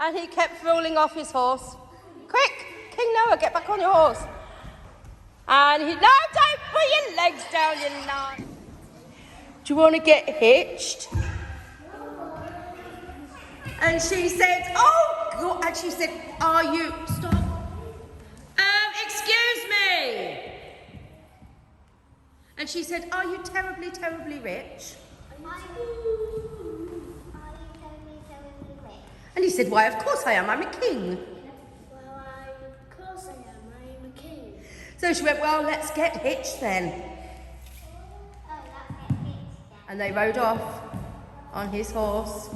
And he kept falling off his horse. Quick, King Noah, get back on your horse. And he, no, don't put your legs down, you nut. Do you want to get hitched? And she said, oh, God. And she said, are you, stop. Excuse me. And she said, are you terribly, terribly rich? And he said, why, of course I am, I'm a king. Well, of course I am, I'm a king. So she went, well, let's get hitched then. And they rode off on his horse.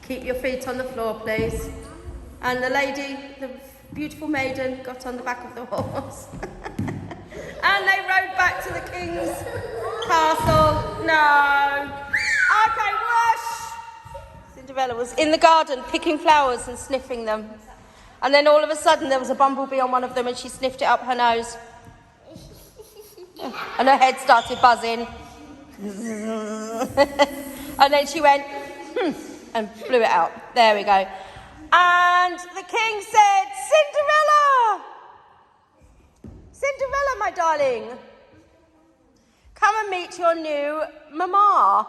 Keep your feet on the floor, please. And the lady, the beautiful maiden, got on the back of the horse. And they rode back to the king's castle. No. Okay, whoosh. Cinderella was in the garden picking flowers and sniffing them. And then all of a sudden there was a bumblebee on one of them and she sniffed it up her nose. And her head started buzzing. And then she went, and blew it out. There we go. And the king said, Cinderella! Cinderella, my darling. Come and meet your new mama.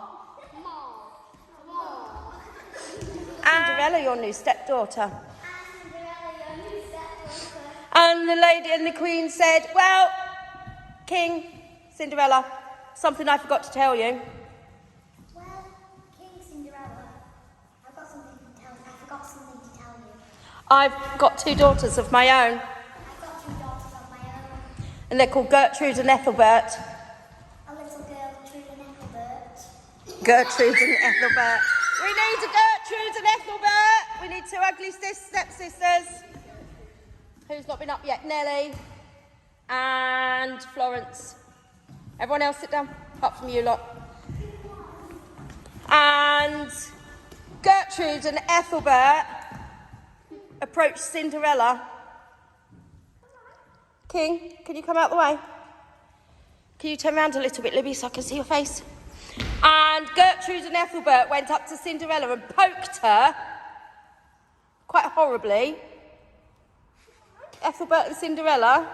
Cinderella, your new stepdaughter. And the lady and the queen said, well, King, Cinderella, something I forgot to tell you. Well, King Cinderella, I forgot something to tell you. I've got two daughters of my own. I've got two daughters of my own. And they're called Gertrude and Ethelbert. A little girl, Gertrude and Ethelbert. Gertrude and Ethelbert. We need a Gertrude and Ethelbert. We need two ugly stepsisters. Who's not been up yet? Nellie and Florence. Everyone else sit down, apart from you lot. And Gertrude and Ethelbert approached Cinderella. King, can you come out the way? Can you turn around a little bit, Libby, so I can see your face? And Gertrude and Ethelbert went up to Cinderella and poked her quite horribly. Ethelbert and Cinderella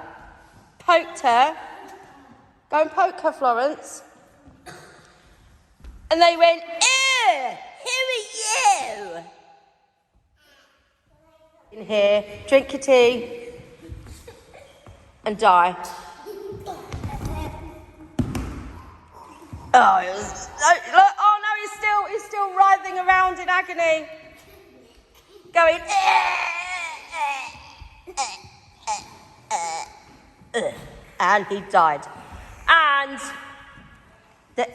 poked her. Go and poke her, Florence. And they went, ew, who are you? In here, drink your tea and die. Oh, it was, oh no, he's still writhing around in agony. Going, and he died. And the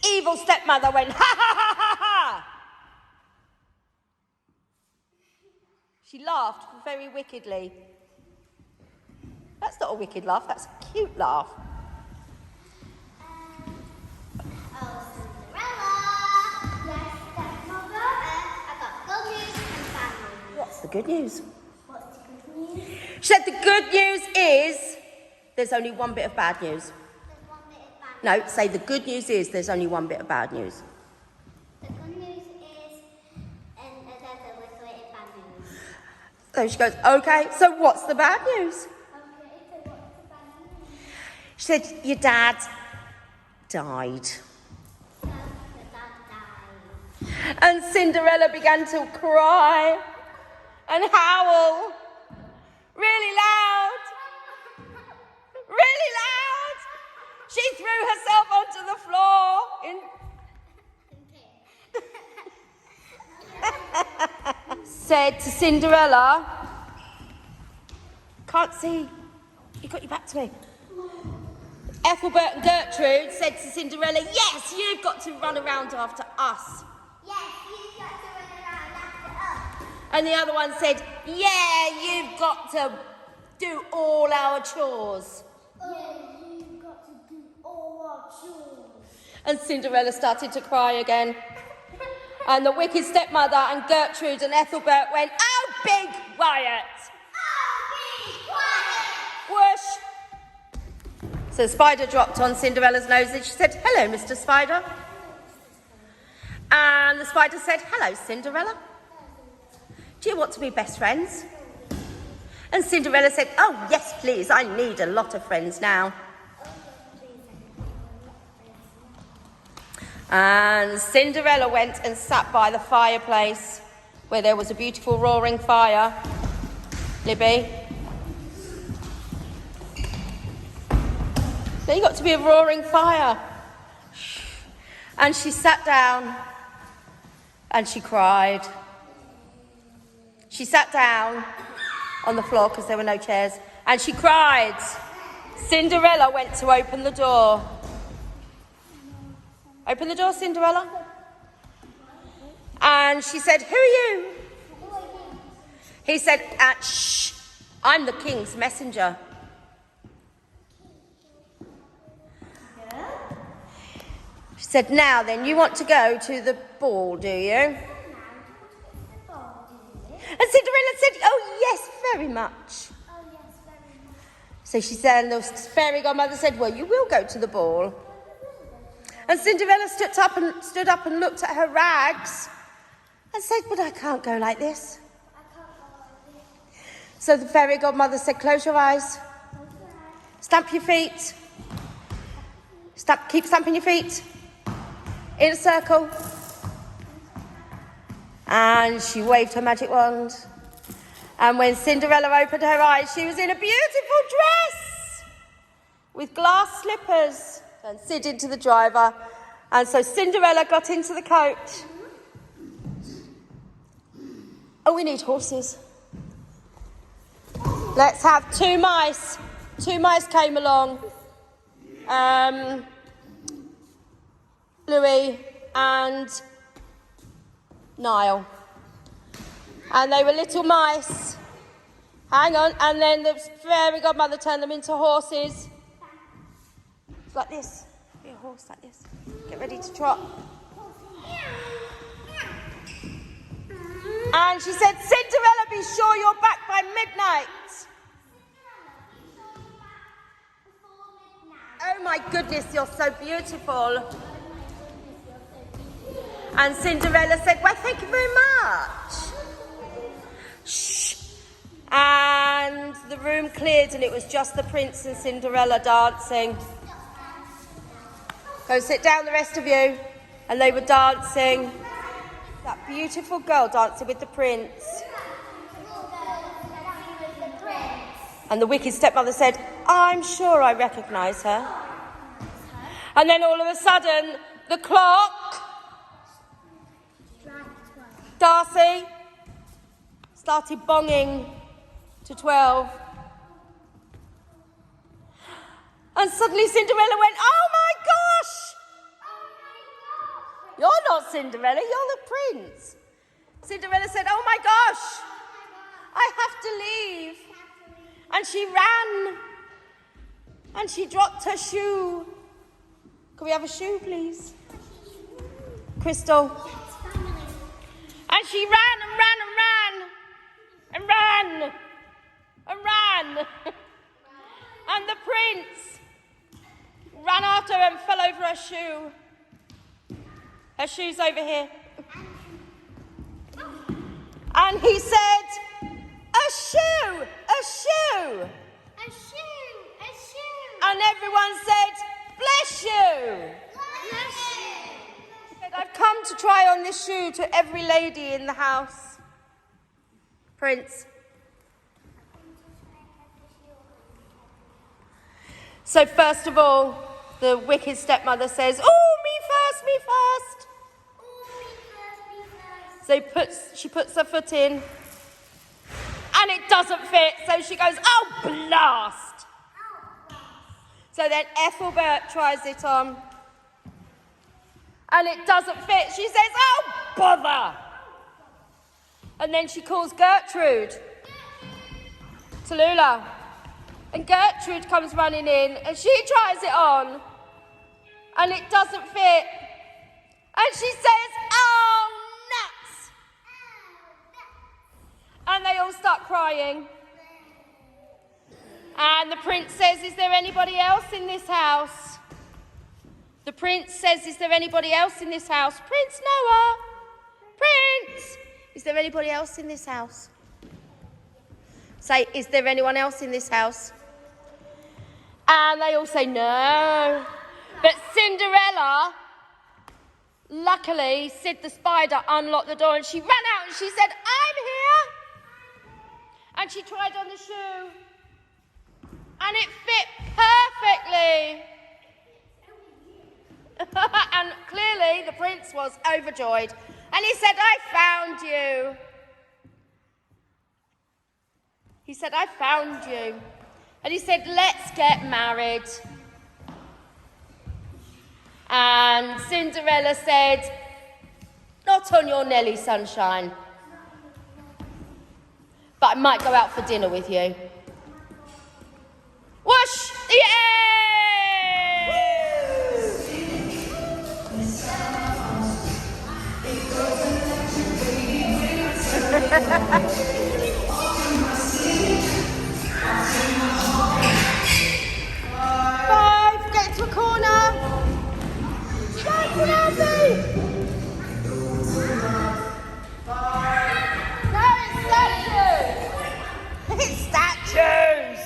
evil stepmother went, ha ha ha ha ha. She laughed very wickedly. That's not a wicked laugh, that's a cute laugh. What's the good news? What's the good news? She said the good news is there's only one bit of bad news. There's one bit of bad news. No, say the good news is there's only one bit of bad news. The good news is, and there's a little bit of bad news. So she goes, okay, so what's the bad news? Okay, so what's the bad news? She said, your dad died. So, the dad died. And Cinderella began to cry and howl really loud. Really loud. She threw herself onto the floor. Said to Cinderella, can't see, you got your back to me. Ethelbert and Gertrude said to Cinderella, yes, you've got to run around after us. Yes, you've got to run around after us. And the other one said, yeah, you've got to do all our chores. Yeah, you've got to do all our chores. And Cinderella started to cry again. And the wicked stepmother and Gertrude and Ethelbert went, oh, be quiet. Oh, be quiet. Whoosh. So the spider dropped on Cinderella's nose and she said, hello, Mr. Spider. And the spider said, hello, Cinderella. Do you want to be best friends? And Cinderella said, oh, yes, please. I need a lot of friends now. And Cinderella went and sat by the fireplace where there was a beautiful roaring fire. Libby? There you got to be a roaring fire. And she sat down and she cried. She sat down on the floor because there were no chairs and she cried. Cinderella went to open the door. Open the door, Cinderella. And she said, who are you? He said, shh, I'm the king's messenger. She said, now then, you want to go to the ball, do you? And Cinderella said, oh, yes, very much. So she said, and the fairy godmother said, well, you will go to the ball. And Cinderella stood up and looked at her rags and said, but I can't go like this. So the fairy godmother said, close your eyes, stamp your feet, keep stamping your feet in a circle. And she waved her magic wand. And when Cinderella opened her eyes, she was in a beautiful dress with glass slippers and Sid into the driver. And so Cinderella got into the coach. Oh, we need horses. Let's have 2 mice. 2 mice came along. Louis and Niall. And they were little mice. Hang on. And then the fairy godmother turned them into horses. Like this. Be a horse like this. Get ready to trot. And she said, Cinderella, be sure you're back by midnight. Oh my goodness, you're so beautiful. And Cinderella said, well, thank you very much. Shh. And the room cleared and it was just the prince and Cinderella dancing. Go sit down, the rest of you. And they were dancing. That beautiful girl dancing with the prince. And the wicked stepmother said, I'm sure I recognise her. And then all of a sudden, the clock, Darcy, started bonging to 12. And suddenly Cinderella went, oh my gosh! You're not Cinderella, you're the prince. Cinderella said, oh my gosh, I have to leave. And she ran. And she dropped her shoe. Can we have a shoe, please? Crystal. And she ran and ran and ran. And ran. And ran. And the prince ran after her and fell over her shoe. Her shoe's over here. And he said, a shoe, a shoe. A shoe, a shoe. And everyone said, bless you. Bless you. He said, I've come to try on this shoe to every lady in the house. Prince. So first of all, the wicked stepmother says, oh, me first, me first. So she puts her foot in, and it doesn't fit, so she goes, oh, blast. So then Ethelbert tries it on, and it doesn't fit. She says, oh, bother. And then she calls Gertrude, Tallulah, and Gertrude comes running in, and she tries it on, and it doesn't fit. And she says, oh, nuts. And they all start crying. And the prince says, is there anybody else in this house? The prince says, is there anybody else in this house? Prince Noah. Prince. He Is there anybody else in this house? Say, is there anyone else in this house? And they all say no. But Cinderella, luckily, Sid the spider unlocked the door and she ran out and she said, I'm here. And she tried on the shoe. And it fit perfectly. And clearly the prince was overjoyed. And he said, I found you. He said, I found you. And he said, let's get married. And Cinderella said, not on your Nelly, sunshine. But I might go out for dinner with you. Whoosh! Yay! Five, get into a corner. Go, Nancy! No, it's statues. It's statues.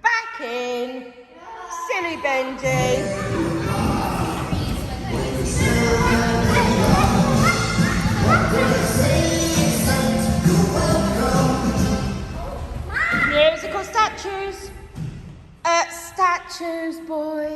Back in. Silly Benji. Musical statues. Statues, boys.